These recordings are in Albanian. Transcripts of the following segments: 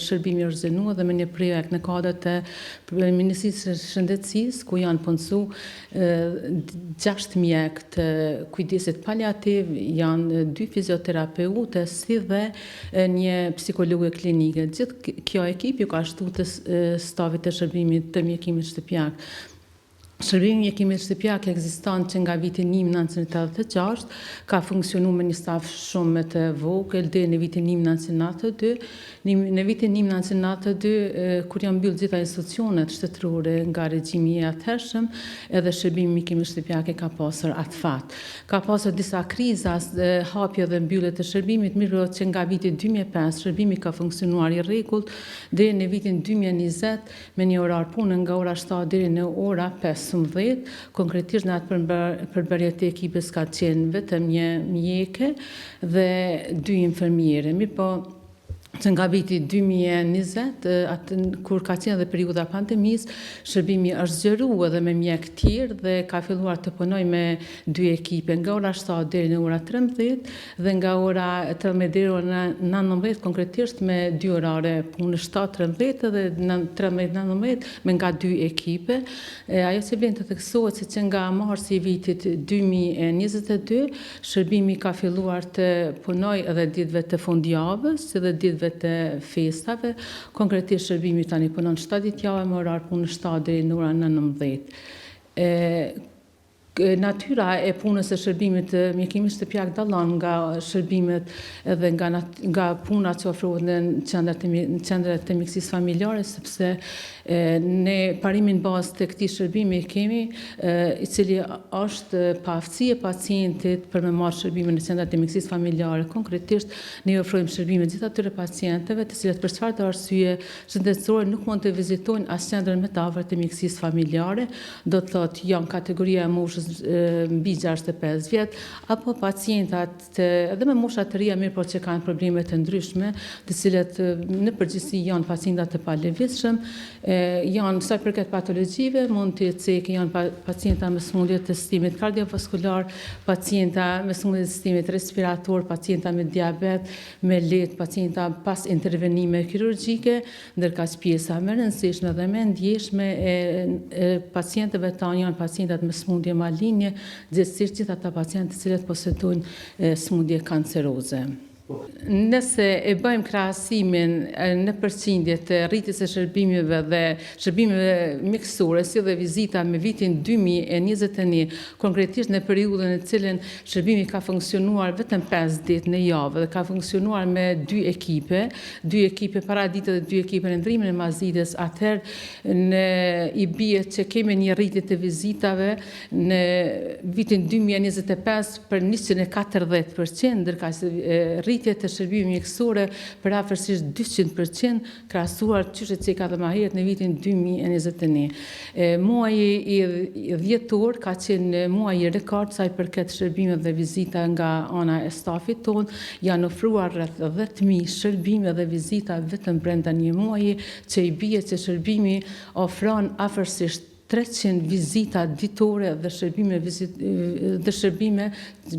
shërbimi është zënuar dhe me një projekt në kuadër të Ministrisë së Shëndetësisë, ku janë punësu 6 mjekë të kujdesit paliativ, janë 2 fizioterapeutë, si dhe një psikologe klinike. Gjithë kjo ekip ju ka shtu të stafit të shërbimit të mjekimit shtëpiak. Shërbimi i mjekimit shtëpiak ekziston që nga viti 1986, ka funksionu me një staf shumë të vogël deri në vitin 1992. Në vitin 1992, kur janë mbyllur gjitha institucionet shtetërore nga regjimi i atëhershëm, edhe shërbimi i mjekimit shtëpiak ka pasur atë fat. Ka pasur disa kriza, hapje dhe mbyllje të shërbimit, mirë që nga viti 2005 shërbimi ka funksionuar i rregullt deri në vitin 2020 me një orar pune nga ora 7 deri në ora 5. Konkretisht në atë përbërjet e ekipës ka qenë vetëm një mjeke dhe 2 infermiere. Mirë po, që nga viti 2020, kur ka qenë dhe periudha pandemisë, shërbimi është zgjeruar edhe me mjek tjerë dhe ka filluar të punoj me 2 ekipe, nga ora 7 deri në ora 13 dhe nga ora 13 deri në ora 19, konkretisht me 2 orare punë 7-13 dhe 13-19 me nga 2 ekipe. Ajo që vjen të theksohet se që nga marsi i vitit 2022, shërbimi ka filluar të punoj edhe ditëve të fundjavës, edhe ditëve të festave. Konkretisht shërbimi tani punon 7 ditë javë me orar punë 7 deri në ora 19. Natyra e punës së shërbimit të mjekimit shtëpiak dallon nga shërbimet edhe nga puna që ofrohet në qendrat të mjekësisë familjare, sepse ne parimin bazë të këtij shërbimi kemi, i cili është paaftësi e pacientit për me marrë shërbimin në qendrat të mjekësisë familjare. Konkretisht ne ofrojmë shërbime gjithë atyre pacientëve të cilët për çfarë arsye shëndetësore nuk mund të vizitojnë as qendrën më të afërt të mjekësisë familjare, do të thotë janë kategoria e moshës mbi 65 vjet, apo pacientat edhe me mosha të reja mirë, por që kanë probleme të ndryshme, të cilët në përgjithësi janë pacientat të palëvizshëm, janë sa i përket patologjive, mund të cekë janë pacienta me sëmundje të sistemit kardiovaskular, pacienta me sëmundje të sistemit respirator, pacienta me diabet, me let, pacienta pas intervenime kirurgjike, ndërka pjesa më e rëndësishme dhe më ndjeshme e pacientëve tanë janë pacientat me sëmundje malinje, gjithsesi gjithë ata pacientë të cilët posedojnë sëmundje kanceroze. Nëse e bëjmë krahasimin në përqindje të rritjes së shërbimeve dhe shërbimeve mjekësore, si dhe vizita me vitin 2021, konkretisht në periudhën në cilën shërbimi ka funksionuar vetëm 5 ditë në javë dhe ka funksionuar me 2 ekipe paradite dhe 2 ekipe në ndrimin e mazitës, atëherë i bie që kemi një rritje të vizitave në vitin 2025 për 140%, ndërka rritje të shërbimeve mjekësore për afërsisht 200%, krahasuar qysh që ka dhe më herët në vitin 2021. Muaji i dhjetor ka qenë muaji rekord sa i përket shërbimeve dhe vizita nga ana e stafit ton, janë ofruar rreth 10.000 shërbime dhe vizita vetëm brenda një muaji, që i bie që shërbimi ofron afërsisht 300 vizita ditore dhe shërbime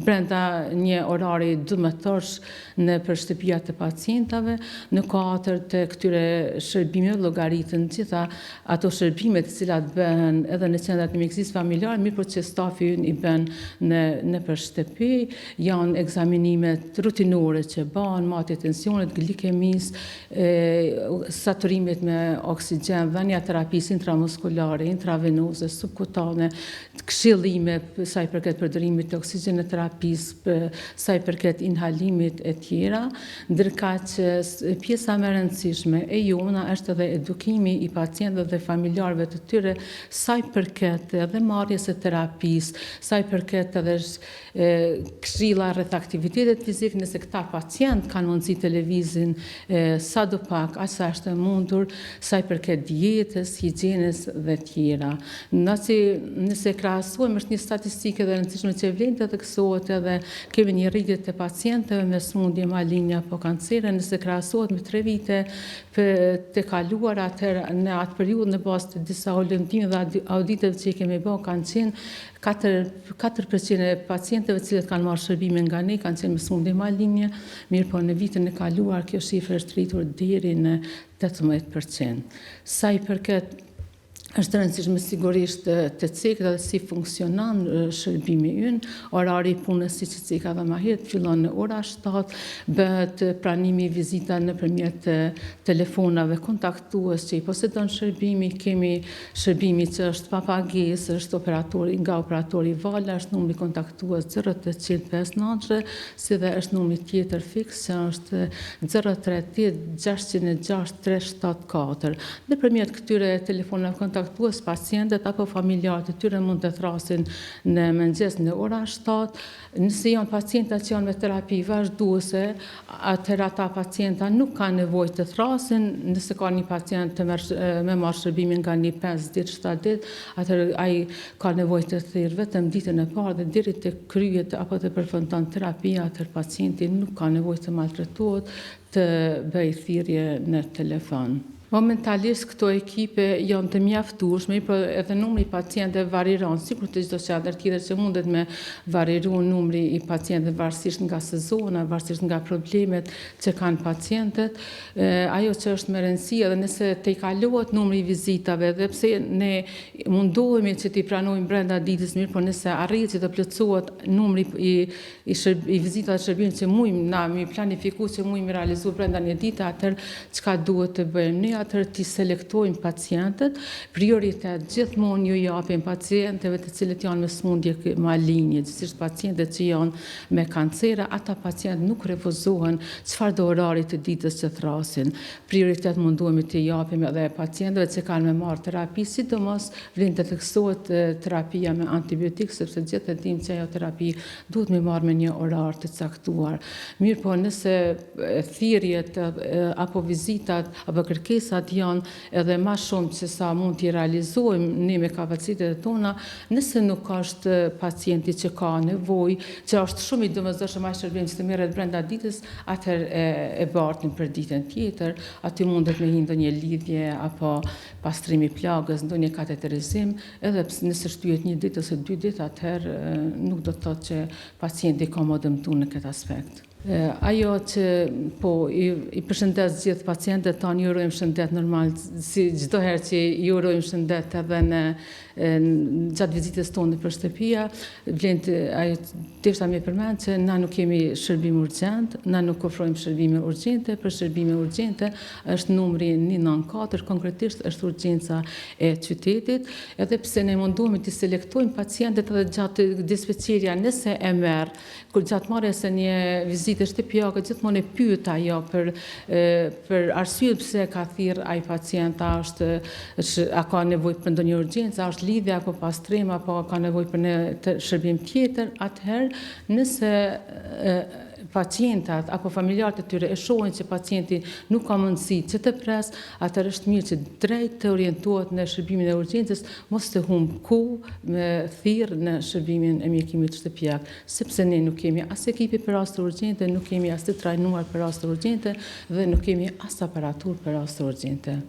brenda një orari dëmëtorsh në për shtëpia të pacientave. Në kuadër të këtyre shërbimeve llogaritën gjitha ato shërbime të cilat bëhen edhe në qendrat e mjekësisë familjare, mirë por që stafi i bën në për shtëpi, janë ekzaminimet rutinore që bëhen, matja e tensionit, glikemisë, saturimet me oksigjen, dhënia terapisë intramuskulare, intravenoze, subkutane, këshillime sa i përket përdorimit të oksigjenoterapisë, sa i përket inhalimit e tjera, ndërka që pjesa më e rëndësishme e jona është edhe edukimi i pacientëve dhe familjarëve të tyre sa i përket edhe marrjes së terapisë, sa i përket edhe këshilla rreth aktivitetit fizik, nëse këta pacient kanë mundësi të lëvizin sadopak aq sa është e mundur, sa i përket dietës, higjienës dhe tjera. brenda. Nëse krahasojmë, është një statistikë edhe rëndësishme që vlen të theksohet edhe kemi një rritje të pacientëve me sëmundje malignë apo kancere, nëse krahasohet me 3 vite të kaluara, atëherë në atë periudhë në bazë të disa holëndime dhe auditeve që i kemi bërë kanë qenë 4% e pacientëve cilët kanë marrë shërbime nga ne kanë qenë me sëmundje maligne, mirë po në vitin e kaluar kjo shifër është rritur deri në 18%. Sa i përket është rëndësishme sigurisht të cekët dhe si funksionon shërbimi ynë. Orari i punës, siç e ceka dhe më herët, fillon në ora 7, bëhet pranimi vizita nëpërmjet telefonave kontaktues që i posedon shërbimi. Kemi shërbimi që është pa pagesë, është nga operatori Vala, është numri kontaktues 0859, si dhe është numri tjetër fiks që është 038 606 374. Nëpërmjet këtyre telefonave kontaktues pacientët apo familjarët e tyre mund të thrasin në mëngjes në ora 7. Nëse janë pacienta që janë me terapi vazhduese, atëherë ata pacienta nuk kanë nevojë të thrasin. Nëse ka një pacient me marrë shërbimin nga një 5 ditë, 7 ditë, atëherë ai ka nevojë të thirrë vetëm ditën e parë dhe deri të kryet apo të përfundon terapia, atëherë pacienti nuk ka nevojë të maltretohet të bëjë thirrje në telefon. Momentalisht këto ekipe janë të mjaftueshme, por edhe numri i pacientëve variron, sikur të çdo qendër tjetër që mundet me variru numri i pacientëve varësisht nga sezona, varësisht nga problemet që kanë pacientët. Ajo që është me rëndësi edhe nëse të i kalohet numri i vizitave, dhe pse ne mundohemi që t'i pranojmë brenda ditës, mirë, por nëse arrihet që të plotësohet numri i vizitave të shërbimit që mujmë na mi planifiku që mujmë realizu brenda një dite, atëherë çka duhet të bëjmë ne? Atëherë t'i selektojmë pacientët, prioritet gjithmonë ju japim pacientëve të cilët janë me sëmundje maligne, gjithsesi pacientët që janë me kancere, ata pacientë nuk refuzohen çfarë do orari të ditës që thrasin. Prioritet munduemi t'i japim edhe pacientëve që kanë me marrë terapi, sidomos vlen të theksohet terapia me antibiotik, sepse gjithë e dim që ajo terapi duhet me marrë me një orar të caktuar. Mirë po, nëse thirrjet apo vizitat apo kërkesat janë edhe më shumë se sa mund t'i realizojmë ne me kapacitetet tona, nëse nuk është pacienti që ka nevojë, që është shumë i domosdoshëm ai shërbim që të merret brenda ditës, atëherë e bartim për ditën tjetër. Aty mundet me hinë ndonjë lidhje apo pastrimi plagës, ndonjë kateterizim, edhe nëse shtyhet 1 ditë ose 2 ditë, atëherë nuk do të thotë që pacienti ka më dëmtuar në këtë aspekt. Ajo që i përshëndes gjithë pacientët tanë, ju urojmë shëndet normal, si çdo herë që ju urojmë shëndet edhe në gjatë vizitës tonë për shtëpia, vlen ajo thjesht më përmend që na nuk kemi shërbim urgjent, na nuk ofrojmë shërbime urgjente. Për shërbime urgjente është numri 194, konkretisht është urgjenca e qytetit, edhe pse ne munduemi të selektojmë pacientët edhe gjatë dispeceria nëse e merr, kur gjatë marrjes së një vizite shtëpiake gjithmonë e pyet ajo për arsye pse ka thirr ai pacient, a ka nevojë për ndonjë urgjencë, a është lidhje apo pastrim apo ka nevojë për një shërbim tjetër. Atëherë nëse pacientat apo familjarët e tyre e shohin që pacienti nuk ka mundësi që të pres, atëherë është mirë që drejt të orientohet në shërbimin e urgjencës, mos të humb kohë me thirrje në shërbimin e mjekimit shtëpiak, sepse ne nuk kemi as ekipi për raste urgjente, nuk kemi as të trajnuar për raste urgjente dhe nuk kemi as aparaturë për raste urgjente.